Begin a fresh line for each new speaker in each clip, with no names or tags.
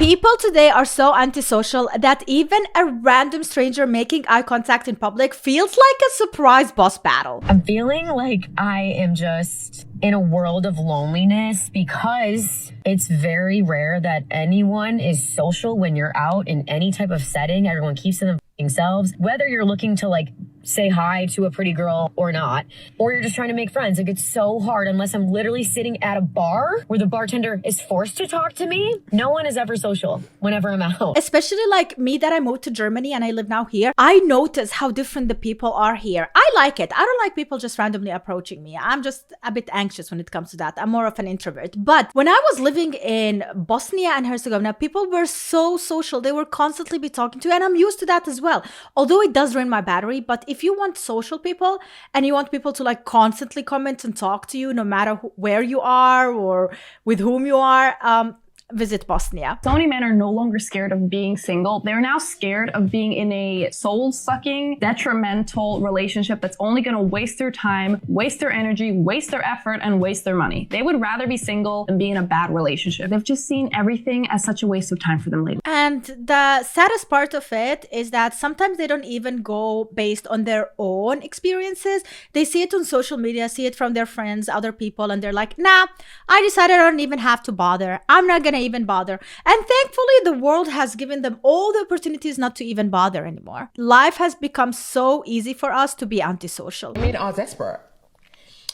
People today are so antisocial that even a random stranger making eye contact in public feels like a surprise boss battle.
I'm feeling like I am just in a world of loneliness because it's very rare that anyone is social when you're out in any type of setting. Everyone keeps to themselves, whether you're looking to like say hi to a pretty girl or not, or you're just trying to make friends. Like, it's so hard unless I'm literally sitting at a bar where the bartender is forced to talk to me. No one is ever social whenever I'm out.
Especially like me that I moved to Germany and I live now here. I notice how different the people are here. I like it. I don't like people just randomly approaching me. I'm just a bit anxious when it comes to that. I'm more of an introvert. But when I was living in Bosnia and Herzegovina, people were so social. They were constantly be talking to you, and I'm used to that as well. Although it does drain my battery, but if you want social people and you want people to like constantly comment and talk to you no matter where you are or with whom you are, visit Bosnia.
So many men are no longer scared of being single. They're now scared of being in a soul-sucking, detrimental relationship that's only going to waste their time, waste their energy, waste their effort, and waste their money. They would rather be single than be in a bad relationship. They've just seen everything as such a waste of time for them lately.
And the saddest part of it is that sometimes they don't even go based on their own experiences. They see it on social media, see it from their friends, other people, and they're like, nah, I decided I don't even have to bother. I'm not gonna even bother. And thankfully, the world has given them all the opportunities not to even bother anymore. Life has become so easy for us to be antisocial.
Women are desperate.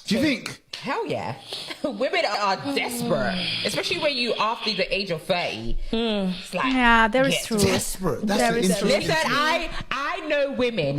Do you think?
Hell yeah. Women are desperate. Especially when you after the age of 30. It's like,
Yeah, there is truth.
Desperate. That's
There
the
is
interesting
listen,
thing.
I know women,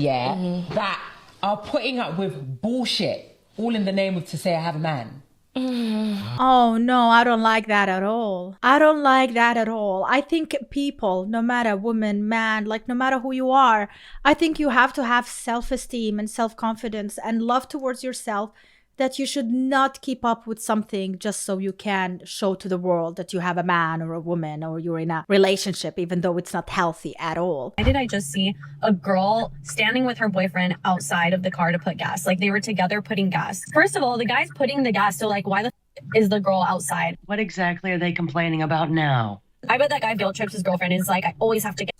that are putting up with bullshit all in the name of to say I have a man.
Oh no, I don't like that at all. I don't like that at all. I think people, no matter woman, man, like no matter who you are, I think you have to have self-esteem and self-confidence and love towards yourself, that you should not keep up with something just so you can show to the world that you have a man or a woman or you're in a relationship, even though it's not healthy at all.
Why did I just see a girl standing with her boyfriend outside of the car to put gas? Like, they were together putting gas. First of all, the guy's putting the gas, so like, why the is the girl outside?
What exactly are they complaining about now?
I bet that guy guilt trips his girlfriend and is like, I always have to get.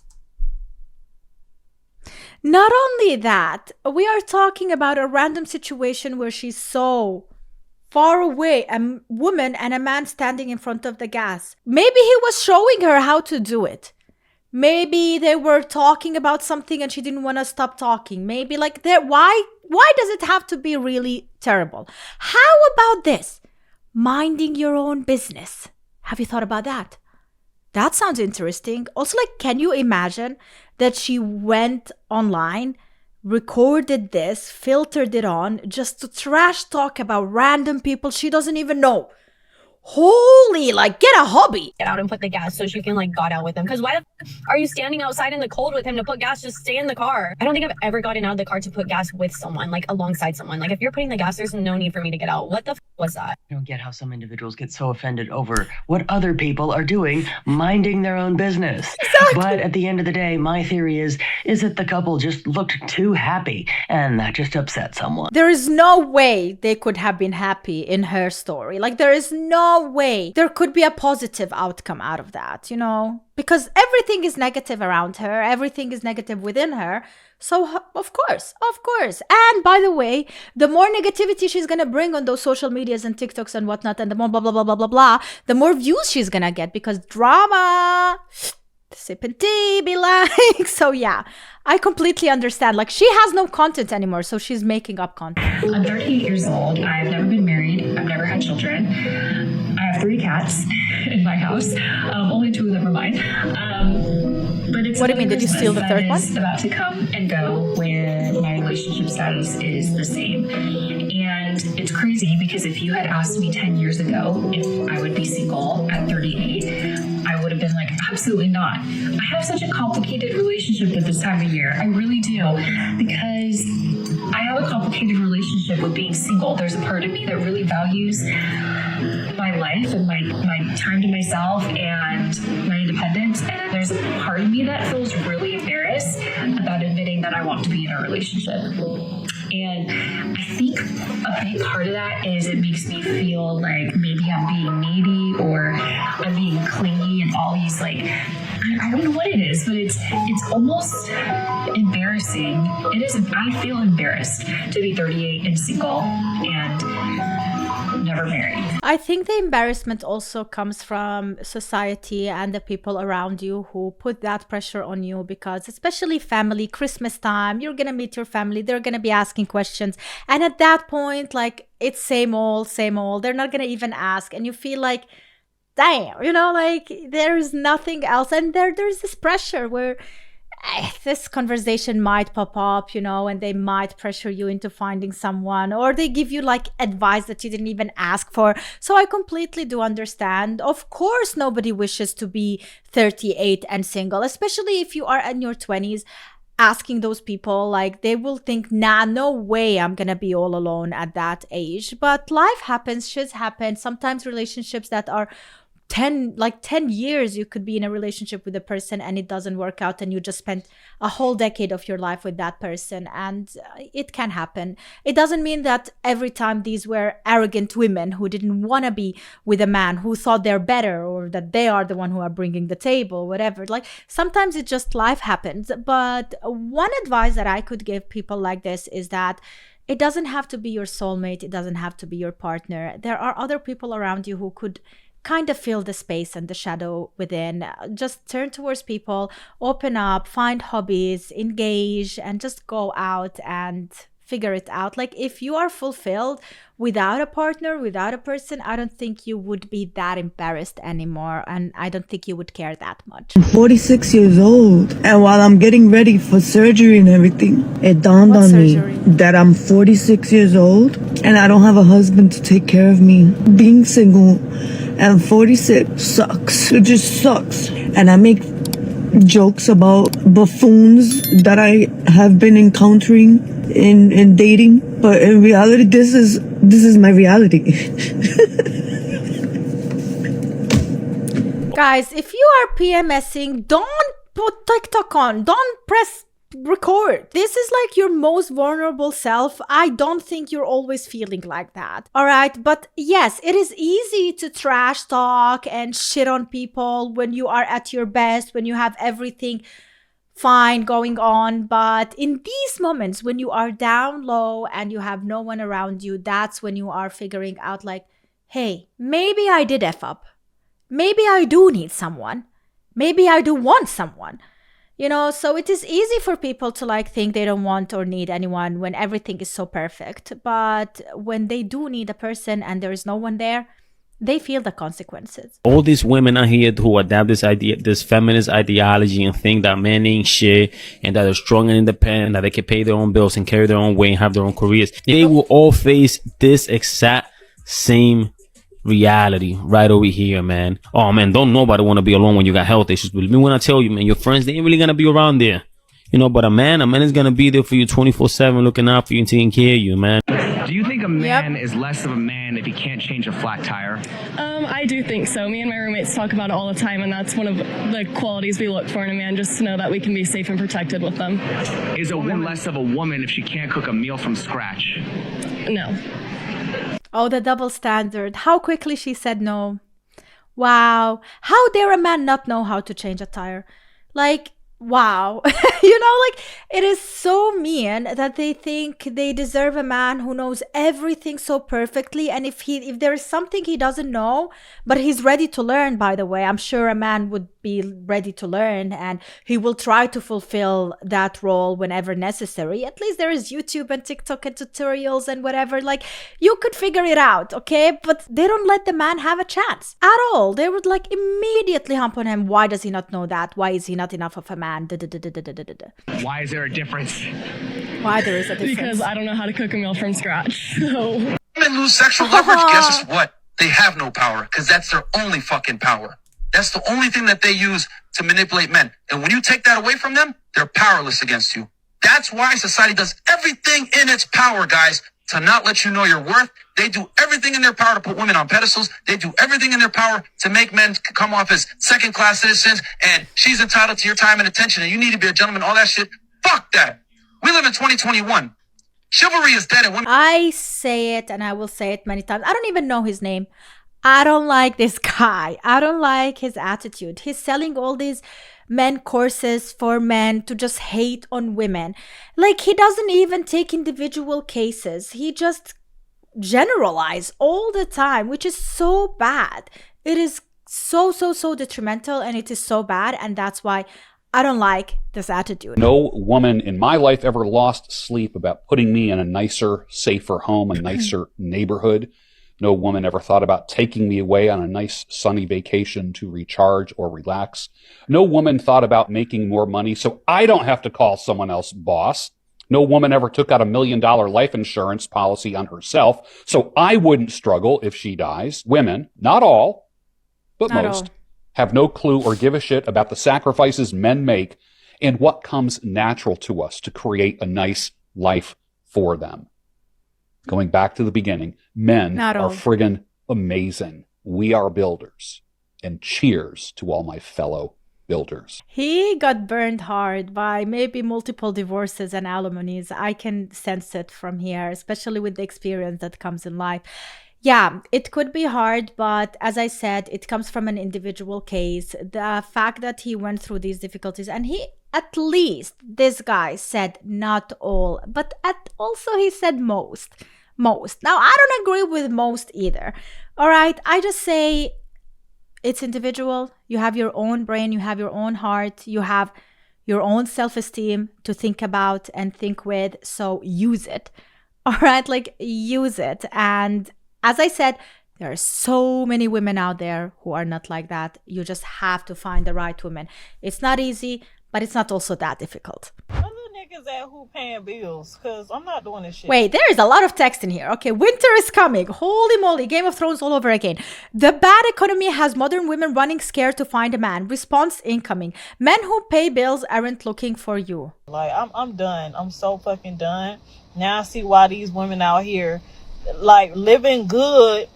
Not only that, we are talking about a random situation where she's so far away, a woman and a man standing in front of the gas. Maybe he was showing her how to do it. Maybe they were talking about something and she didn't want to stop talking. Maybe like that. Why does it have to be really terrible? How about this? Minding your own business. Have you thought about that? That sounds interesting. Also, like, can you imagine that she went online, recorded this, filtered it on, just to trash talk about random people she doesn't even know? Holy, like, get a hobby.
Get out and put the gas so she can like got out with him. Because why the are you standing outside in the cold with him to put gas? Just stay in the car. I don't think I've ever gotten out of the car to put gas with someone, like alongside someone. Like, if you're putting the gas, there's no need for me to get out. What the was that?
I don't get how some individuals get so offended over what other people are doing, minding their own business.
Exactly.
But at the end of the day, my theory is that the couple just looked too happy, and that just upset someone.
There is no way they could have been happy in her story. Like, there is no way there could be a positive outcome out of that, you know? Because everything is negative around her. Everything is negative within her. So, of course. And by the way, the more negativity she's going to bring on those social medias and TikToks and whatnot, and the more blah, blah, blah, blah, blah, blah, the more views she's going to get, because drama, sipping tea, be like. So yeah, I completely understand. Like, she has no content anymore, so she's making up content.
I'm 38 years old. I've never been married. I've never had children. I have 3 cats in my house. Only 2 of them are mine. But it's
What do you mean? Did you steal the third one?
It's about to come and go where my relationship status is the same. And it's crazy because if you had asked me 10 years ago if I would be single at 38, I would have been like, absolutely not. I have such a complicated relationship at this time of year. I really do. Because I have a complicated relationship with being single. There's a part of me that really values my life and my time to myself and my independence. And there's a part of me that feels really embarrassed about admitting that I want to be in a relationship. And I think a big part of that is it makes me feel like maybe I'm being needy or I'm being clingy and all these like, I don't know what it is, but it's almost embarrassing. It is. I feel embarrassed to be 38 and single and never married.
I think the embarrassment also comes from society and the people around you who put that pressure on you, because especially family, Christmas time, you're going to meet your family. They're going to be asking questions. And at that point, like, it's same old, same old. They're not going to even ask. And you feel like, damn, you know, like there's nothing else. And there's this pressure where this conversation might pop up, you know, and they might pressure you into finding someone, or they give you like advice that you didn't even ask for. So I completely do understand. Of course, nobody wishes to be 38 and single, especially if you are in your 20s. Asking those people, like, they will think, nah, no way I'm gonna be all alone at that age. But life happens, shit happens. Sometimes relationships that are 10 years, you could be in a relationship with a person and it doesn't work out, and you just spent a whole decade of your life with that person, and it can happen. It doesn't mean that every time these were arrogant women who didn't want to be with a man, who thought they're better, or that they are the one who are bringing the table, whatever. Like, sometimes it just, life happens. But one advice that I could give people like this is that it doesn't have to be your soulmate, it doesn't have to be your partner. There are other people around you who could kind of fill the space and the shadow within. Just turn towards people, open up, find hobbies, engage, and just go out and figure it out. Like, if you are fulfilled without a partner, without a person, I don't think you would be that embarrassed anymore, and I don't think you would care that much.
I'm 46 years old, and while I'm getting ready for surgery and everything, it dawned on me that I'm 46 years old and I don't have a husband to take care of me. Being single and 46 sucks. It just sucks. And I make jokes about buffoons that I have been encountering in dating, but in reality, this is my reality.
Guys, if you are PMSing, don't put TikTok on. Don't press record. This is like your most vulnerable self. I don't think you're always feeling like that. All right. But yes, it is easy to trash talk and shit on people when you are at your best, when you have everything fine going on. But in these moments, when you are down low and you have no one around you, that's when you are figuring out, like, hey, maybe I did F up. Maybe I do need someone. Maybe I do want someone. You know, so it is easy for people to like think they don't want or need anyone when everything is so perfect. But when they do need a person and there is no one there, they feel the consequences.
All these women out here who adapt this idea, this feminist ideology, and think that men ain't shit and that they're strong and independent, that they can pay their own bills and carry their own weight and have their own careers, they will all face this exact same reality right over here, man. Oh man, don't nobody want to be alone when you got health issues. Believe me when I tell you, man, your friends, they ain't really gonna be around there, you know. But a man is gonna be there for you 24/7, looking out for you and taking care of you, man.
Do you think a man is less of a man if he can't change a flat tire?
I do think so. Me and my roommates talk about it all the time, and that's one of the qualities we look for in a man, just to know that we can be safe and protected with them.
Is a woman less of a woman if she can't cook a meal from scratch?
No.
Oh, the double standard. How quickly she said no. Wow. How dare a man not know how to change a tire? Like, wow. You know, like, it is so mean that they think they deserve a man who knows everything so perfectly. And if there is something he doesn't know, but he's ready to learn, by the way, I'm sure a man would be ready to learn, and he will try to fulfill that role whenever necessary. At least there is YouTube and TikTok and tutorials and whatever. Like, you could figure it out, okay? But they don't let the man have a chance at all. They would like immediately hump on him. Why does he not know that? Why is he not enough of a man?
Why is there a difference?
Why there is a difference?
Because I don't know how to cook a meal from scratch. So.
Women lose sexual leverage. Guess what? They have no power, because that's their only fucking power. That's the only thing that they use to manipulate men. And when you take that away from them, they're powerless against you. That's why society does everything in its power, guys, to not let you know your worth. They do everything in their power to put women on pedestals. They do everything in their power to make men come off as second-class citizens, and she's entitled to your time and attention, and you need to be a gentleman, all that shit. Fuck that. We live in 2021. Chivalry is dead and women.
I say it and I will say it many times. I don't even know his name. I don't like this guy. I don't like his attitude. He's selling all these men courses for men to just hate on women. Like, he doesn't even take individual cases. He just generalize all the time, which is so bad. It is so detrimental, and it is so bad, and that's why I don't like this attitude.
No woman in my life ever lost sleep about putting me in a nicer, safer home, a nicer neighborhood. No woman ever thought about taking me away on a nice sunny vacation to recharge or relax. No woman thought about making more money so I don't have to call someone else boss. No woman ever took out $1 million life insurance policy on herself so I wouldn't struggle if she dies. Women, not all, but
Not
most,
all.
have no clue or give a shit about the sacrifices men make and what comes natural to us to create a nice life for them. Going back to the beginning, men
Not
are
all.
friggin' amazing. We are builders. And cheers to all my fellow builders.
He got burned hard by maybe multiple divorces and alimonies. I can sense it from here, especially with the experience that comes in life. Yeah, it could be hard, but as I said, it comes from an individual case. The fact that he went through these difficulties, and he, at least this guy said not all, but also he said most. Now, I don't agree with most either. All right, I just say it's individual. You have your own brain, you have your own heart, you have your own self-esteem to think about and think with, so use it. All right, like, use it. And as I said, there are so many women out there who are not like that. You just have to find the right woman. It's not easy, but it's not also that difficult.
Where the niggas at who paying bills? Because I'm not doing this shit.
Wait, there is a lot of text in here. Okay, winter is coming. Holy moly, Game of Thrones all over again. The bad economy has modern women running scared to find a man. Response incoming. Men who pay bills aren't looking for you.
Like, I'm done. I'm so fucking done. Now I see why these women out here, like, living good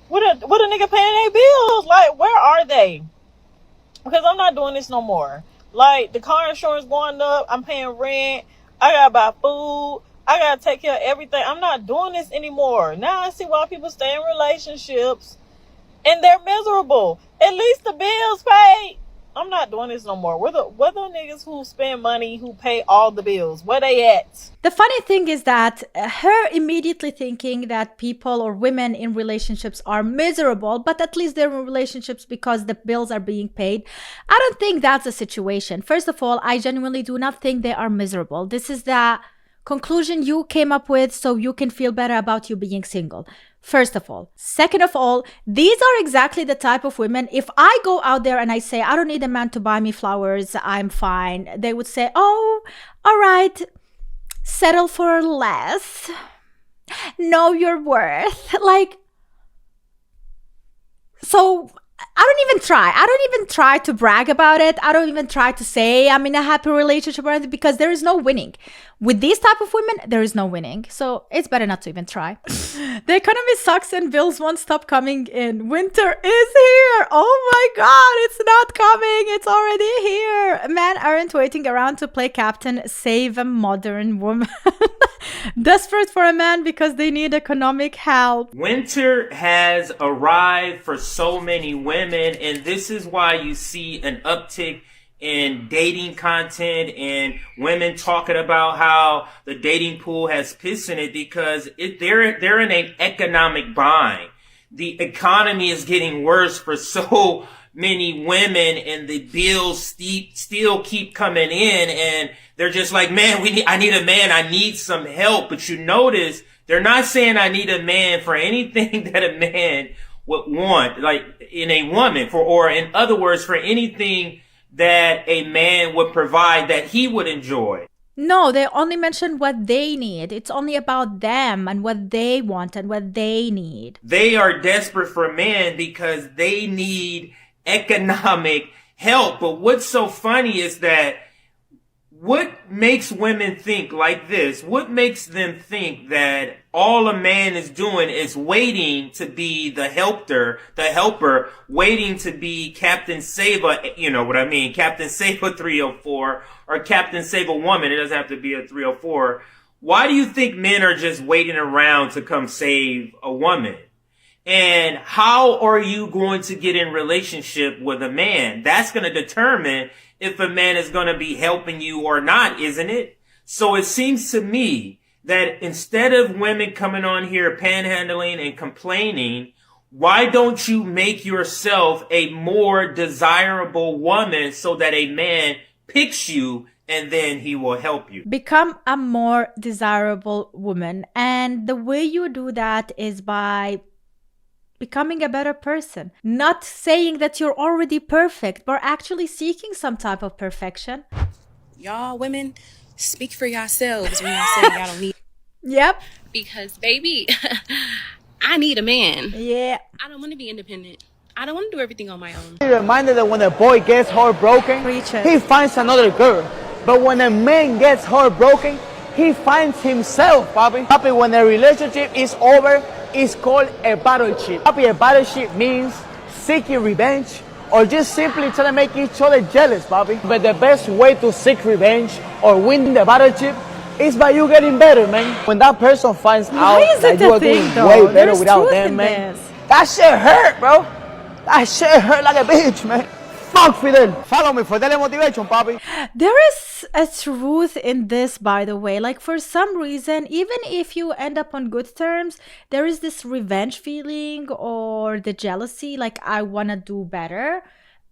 with a nigga paying their bills. Like, where are they? Because I'm not doing this no more. Like, the car insurance going up, I'm paying rent, I gotta buy food, I gotta take care of everything. I'm not doing this anymore. Now I see why people stay in relationships and they're miserable. At least the bills paid. I'm not doing this no more. Where the niggas who spend money, who pay all the bills, where they at?
The funny thing is that her immediately thinking that people or women in relationships are miserable, but at least they're in relationships because the bills are being paid. I don't think that's the situation. First of all, I genuinely do not think they are miserable. This is the conclusion you came up with so you can feel better about you being single. First of all. Second of all, these are exactly the type of women, if I go out there and I say, I don't need a man to buy me flowers, I'm fine, they would say, oh, all right, settle for less. Know your worth. Like, so I don't even try. I don't even try to brag about it. I don't even try to say I'm in a happy relationship or anything, because there is no winning. With these type of women, there is no winning. So it's better not to even try. The economy sucks and bills won't stop coming in. Winter is here. Oh my God, it's not coming. It's already here. Men aren't waiting around to play captain. Save a modern woman. Desperate for a man because they need economic help.
Winter has arrived for so many women, and this is why you see an uptick in dating content and women talking about how the dating pool has piss in it, because they're in an economic bind. The economy is getting worse for so many women, and the bills still keep coming in, and they're just like, man, I need a man, I need some help. But you notice they're not saying I need a man for anything that a man would want, like in a woman, or in other words, for anything that a man would provide that he would enjoy.
No, they only mention what they need. It's only about them and what they want and what they need.
They are desperate for men because they need economic help. But what's so funny is that what makes women think like this? What makes them think that all a man is doing is waiting to be the helper, waiting to be Captain Save-A, you know what I mean, Captain Save-A 304, or Captain Save-A Woman. It doesn't have to be a 304 why do you think men are just waiting around to come save a woman? And how are you going to get in relationship with a man? That's going to determine if a man is going to be helping you or not, isn't it? So it seems to me that instead of women coming on here panhandling and complaining, why don't you make yourself a more desirable woman so that a man picks you and then he will help you?
Become a more desirable woman. And the way you do that is by becoming a better person. Not saying that you're already perfect, but actually seeking some type of perfection.
Y'all women, speak for yourselves when y'all say y'all don't need.
Yep.
Because baby, I need a man.
Yeah.
I don't want to be independent. I don't want to do everything on my own.
Be reminded that when a boy gets heartbroken, he finds another girl. But when a man gets heartbroken, he finds himself, Bobby. Bobby, when a relationship is over, it's called a battleship. Bobby, a battleship means seeking revenge or just simply trying to make each other jealous, Bobby. But the best way to seek revenge or win the battleship is by you getting better, man. When that person finds out that you are doing way better without them, man, that shit hurt, bro. That shit hurt like a bitch, man. Fuck Fidel. Follow me for daily motivation, Bobby.
There is a truth in this, by the way. Like, for some reason, even if you end up on good terms, there is this revenge feeling or the jealousy, like, I want to do better.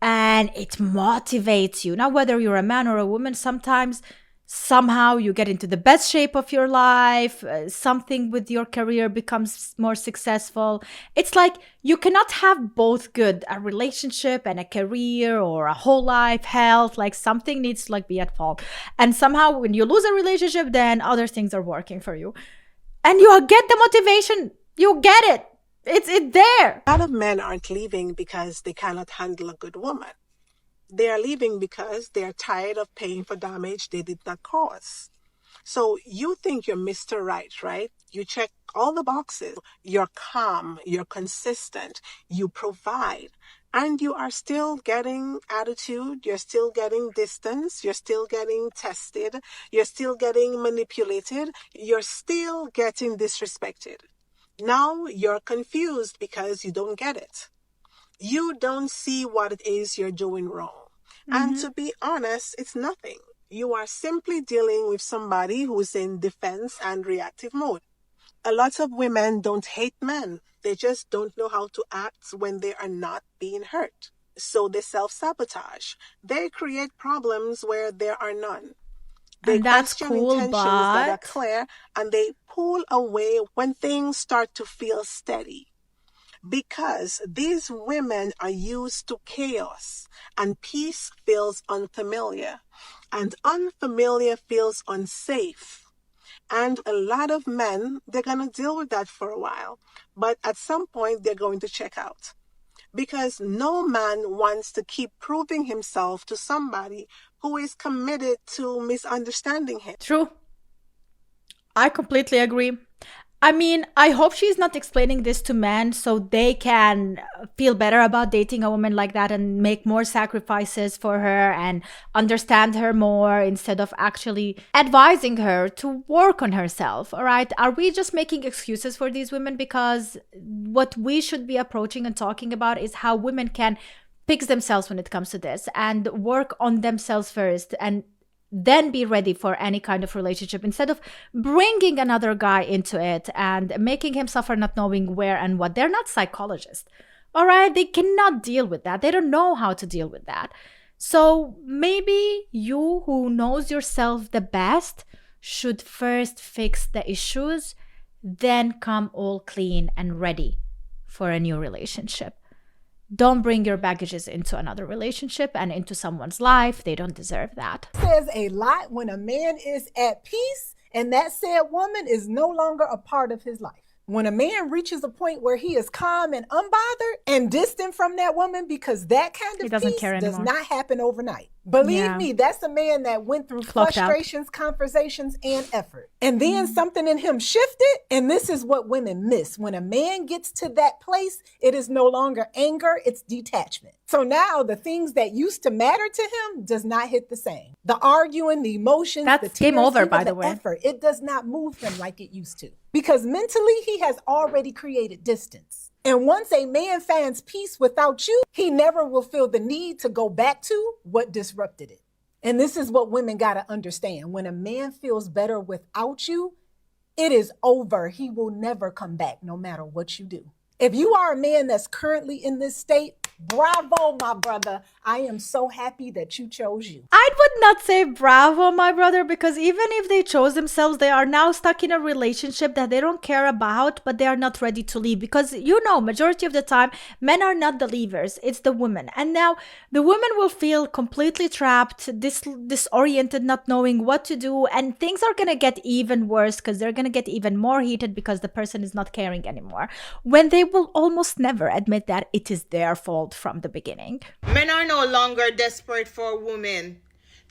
And it motivates you. Now, whether you're a man or a woman, sometimes somehow you get into the best shape of your life, something with your career becomes more successful. It's like you cannot have both good, a relationship and a career or a whole life, health, like something needs to like be at fault. And somehow when you lose a relationship, then other things are working for you. And you get the motivation, you get it. It's there.
A lot of men aren't leaving because they cannot handle a good woman. They are leaving because they are tired of paying for damage they did not cause. So you think you're Mr. Right, right? You check all the boxes. You're calm, you're consistent, you provide, and you are still getting attitude, you're still getting distance, you're still getting tested, you're still getting manipulated, you're still getting disrespected. Now you're confused because you don't get it. You don't see what it is you're doing wrong. And to be honest, it's nothing. You are simply dealing with somebody who's in defense and reactive mode. A lot of women don't hate men. They just don't know how to act when they are not being hurt. So they self-sabotage. They create problems where there are none. They question intentions that are clear, and they pull away when things start to feel steady. Because these women are used to chaos, and peace feels unfamiliar, and unfamiliar feels unsafe. And a lot of men, they're going to deal with that for a while, but at some point they're going to check out. Because no man wants to keep proving himself to somebody who is committed to misunderstanding him.
True. I completely agree. I mean, I hope she's not explaining this to men so they can feel better about dating a woman like that and make more sacrifices for her and understand her more instead of actually advising her to work on herself. All right. Are we just making excuses for these women? Because what we should be approaching and talking about is how women can fix themselves when it comes to this and work on themselves first and then be ready for any kind of relationship instead of bringing another guy into it and making him suffer not knowing where and what. They're not psychologists, all right? They cannot deal with that. They don't know how to deal with that. So maybe you, who knows yourself the best, should first fix the issues, then come all clean and ready for a new relationship. Don't bring your baggages into another relationship and into someone's life. They don't deserve that.
It says a lot when a man is at peace and that said woman is no longer a part of his life. When a man reaches a point where he is calm and unbothered and distant from that woman, because that kind of peace does not happen overnight. Believe me, that's a man that went through
Clocked out.
frustrations, conversations, and effort. And then something in him shifted. And this is what women miss. When a man gets to that place, it is no longer anger, it's detachment. So now the things that used to matter to him does not hit the same. The arguing, the emotions,
That's
the tears,
game over,
even
by the way.
effort, it does not move him like it used to. Because mentally, he has already created distance. And once a man finds peace without you, he never will feel the need to go back to what disrupted it. And this is what women got to understand. When a man feels better without you, it is over. He will never come back, no matter what you do. If you are a man that's currently in this state, bravo, my brother. I am so happy that you chose you.
I would not say bravo, my brother, because even if they chose themselves, they are now stuck in a relationship that they don't care about, but they are not ready to leave. Because, you know, majority of the time, men are not the leavers, it's the women. And now the women will feel completely trapped, disoriented, not knowing what to do. And things are going to get even worse because they're going to get even more heated because the person is not caring anymore. When they will almost never admit that it is their fault from the beginning.
Men are no longer desperate for women.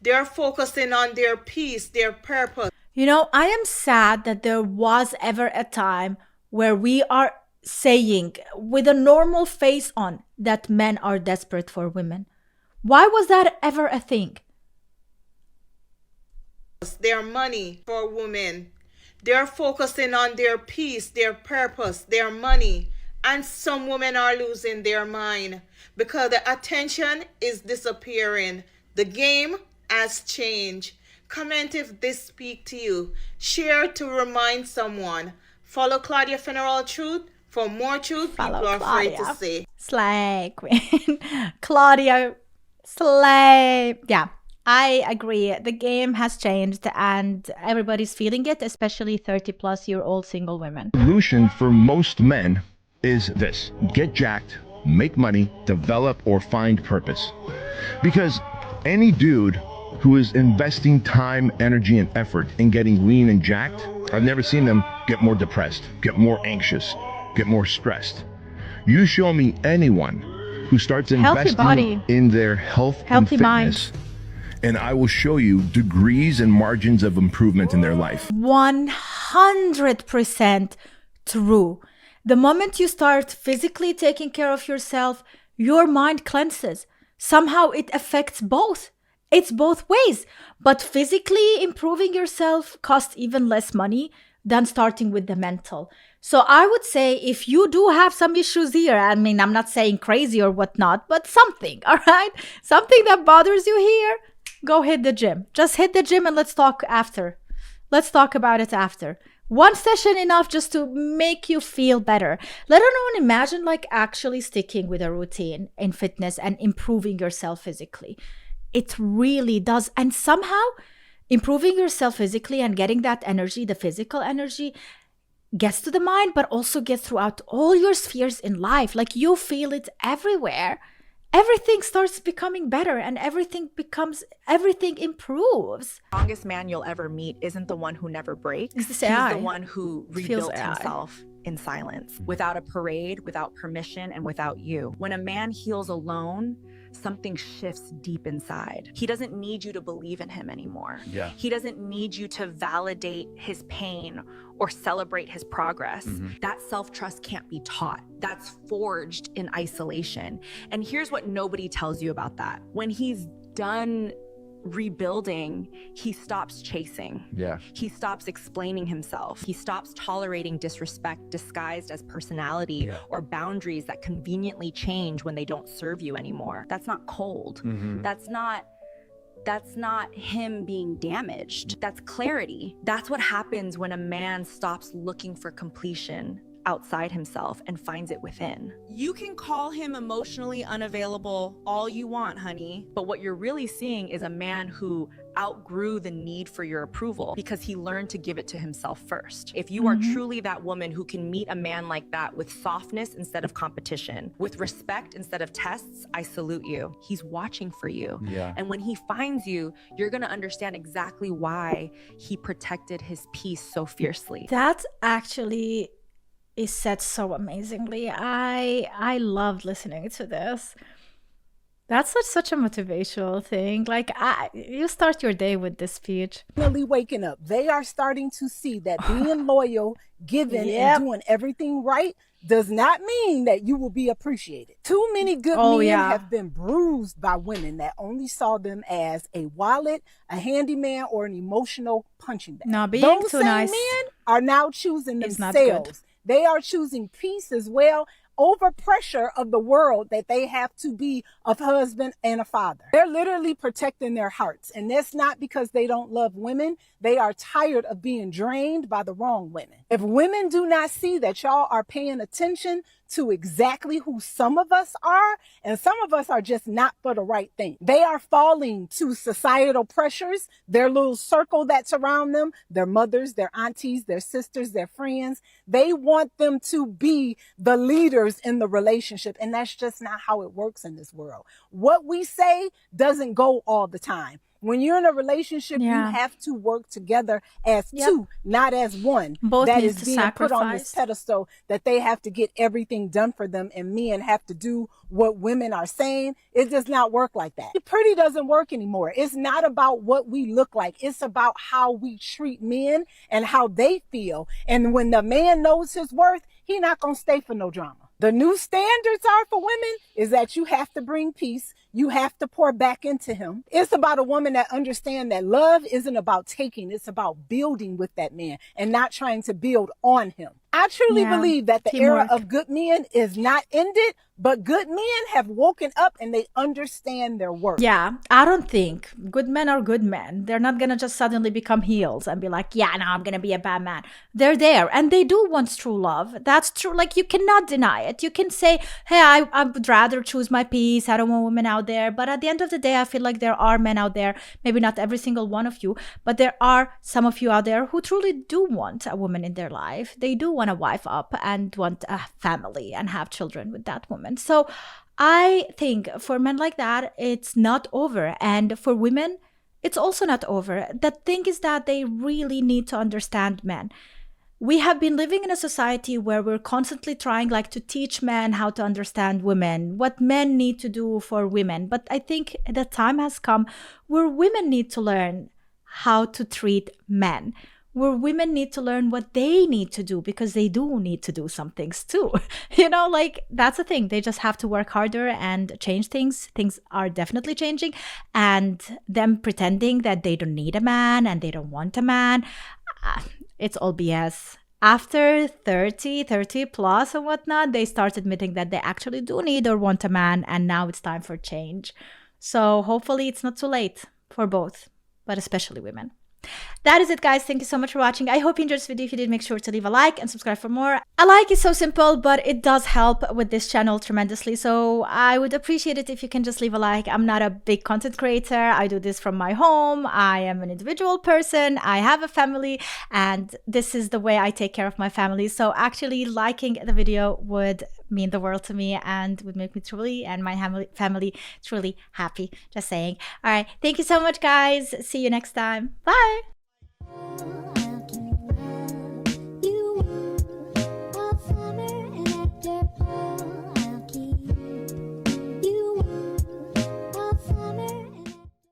They're focusing on their peace, their purpose.
You know, I am sad that there was ever a time where we are saying with a normal face on that men are desperate for women. Why was that ever a thing?
Their money for women. They're focusing on their peace, their purpose, their money. And some women are losing their mind because the attention is disappearing. The game has changed. Comment if this speaks to you. Share to remind someone. Follow Claudia Funeral Truth for more truth people are afraid to say.
Slay queen. Claudia, slay. Yeah, I agree. The game has changed and everybody's feeling it, especially 30-plus-year-old single women.
The solution for most men is this: get jacked, make money, develop or find purpose. Because any dude who is investing time, energy, and effort in getting lean and jacked, I've never seen them get more depressed, get more anxious, get more stressed. You show me anyone who starts investing in their health and fitness, and I will show you degrees and margins of improvement in their life.
100% true. The moment you start physically taking care of yourself, your mind cleanses. Somehow it affects both. It's both ways. But physically improving yourself costs even less money than starting with the mental. So I would say if you do have some issues here, I mean, I'm not saying crazy or whatnot, but something, all right? Something that bothers you here, go hit the gym. Just hit the gym and let's talk after. Let's talk about it after. One session enough just to make you feel better. Let alone imagine like actually sticking with a routine in fitness and improving yourself physically. It really does. And somehow improving yourself physically and getting that energy, the physical energy, gets to the mind, but also gets throughout all your spheres in life. Like you feel it everywhere. Everything starts becoming better and everything improves.
The strongest man you'll ever meet isn't the one who never breaks. He's the one who rebuilt himself in silence, without a parade, without permission, and without you. When a man heals alone, something shifts deep inside. He doesn't need you to believe in him anymore.
Yeah.
He doesn't need you to validate his pain or celebrate his progress. That self-trust can't be taught. That's forged in isolation. And here's what nobody tells you about that. When he's done rebuilding, he stops chasing.
Yeah.
He stops explaining himself. He stops tolerating disrespect disguised as personality or boundaries that conveniently change when they don't serve you anymore. That's not cold. That's not him being damaged. That's clarity. That's what happens when a man stops looking for completion outside himself and finds it within. You can call him emotionally unavailable all you want, honey, but what you're really seeing is a man who outgrew the need for your approval because he learned to give it to himself first. If you are truly that woman who can meet a man like that with softness instead of competition, with respect instead of tests, I salute you. He's watching for you.
Yeah.
And when he finds you, you're gonna understand exactly why he protected his peace so fiercely.
That actually is said so amazingly. I loved listening to this. That's such a motivational thing. Like, you start your day with this speech.
Finally waking up. They are starting to see that being loyal, giving,
Yep.
and doing everything right does not mean that you will be appreciated. Too many good men have been bruised by women that only saw them as a wallet, a handyman, or an emotional punching bag.
Not being
Those
too
same
nice
men are now choosing
is not good.
themselves. They are choosing peace as well over pressure of the world that they have to be a husband and a father. They're literally protecting their hearts. And that's not because they don't love women. They are tired of being drained by the wrong women. If women do not see that y'all are paying attention to exactly who some of us are, and some of us are just not for the right thing. They are falling to societal pressures, their little circle that's around them, their mothers, their aunties, their sisters, their friends. They want them to be the leaders in the relationship, and that's just not how it works in this world. What we say doesn't go all the time. When you're in a relationship, you have to work together as two, not as one.
Both
that
need
is
to
being put on this
sacrifice.
pedestal that they have to get everything done for them, and men have to do what women are saying. It does not work like that. Pretty doesn't work anymore. It's not about what we look like. It's about how we treat men and how they feel. And when the man knows his worth, he not gonna stay for no drama. The new standards are for women is that you have to bring peace. You have to pour back into him. It's about a woman that understands that love isn't about taking. It's about building with that man and not trying to build on him. I truly believe that the era of good men is not ended, but good men have woken up and they understand their worth.
Yeah, I don't think good men are good men. They're not gonna just suddenly become heels and be like, yeah, now I'm gonna be a bad man. They're there and they do want true love. That's true. Like, you cannot deny it. You can say, hey, I would rather choose my peace. I don't want women out there. But at the end of the day, I feel like there are men out there, maybe not every single one of you, but there are some of you out there who truly do want a woman in their life. They do want a wife up and want a family and have children with that woman. So I think for men like that, it's not over. And for women, it's also not over. The thing is that they really need to understand men. We have been living in a society where we're constantly trying to teach men how to understand women, what men need to do for women. But I think the time has come where women need to learn how to treat men, where women need to learn what they need to do, because they do need to do some things too. That's the thing. They just have to work harder and change things. Things are definitely changing. And them pretending that they don't need a man and they don't want a man, it's all BS. After 30 plus and whatnot, they start admitting that they actually do need or want a man, and now it's time for change. So hopefully it's not too late for both, but especially women. That is it, guys. Thank you so much for watching. I hope you enjoyed this video. If you did, make sure to leave a like and subscribe for more. A like is so simple, but it does help with this channel tremendously. So I would appreciate it if you can just leave a like. I'm not a big content creator. I do this from my home. I am an individual person. I have a family, and this is the way I take care of my family. So actually liking the video would mean the world to me and would make me truly and my family truly happy. Just saying. All right. Thank you so much, guys. See you next time. Bye.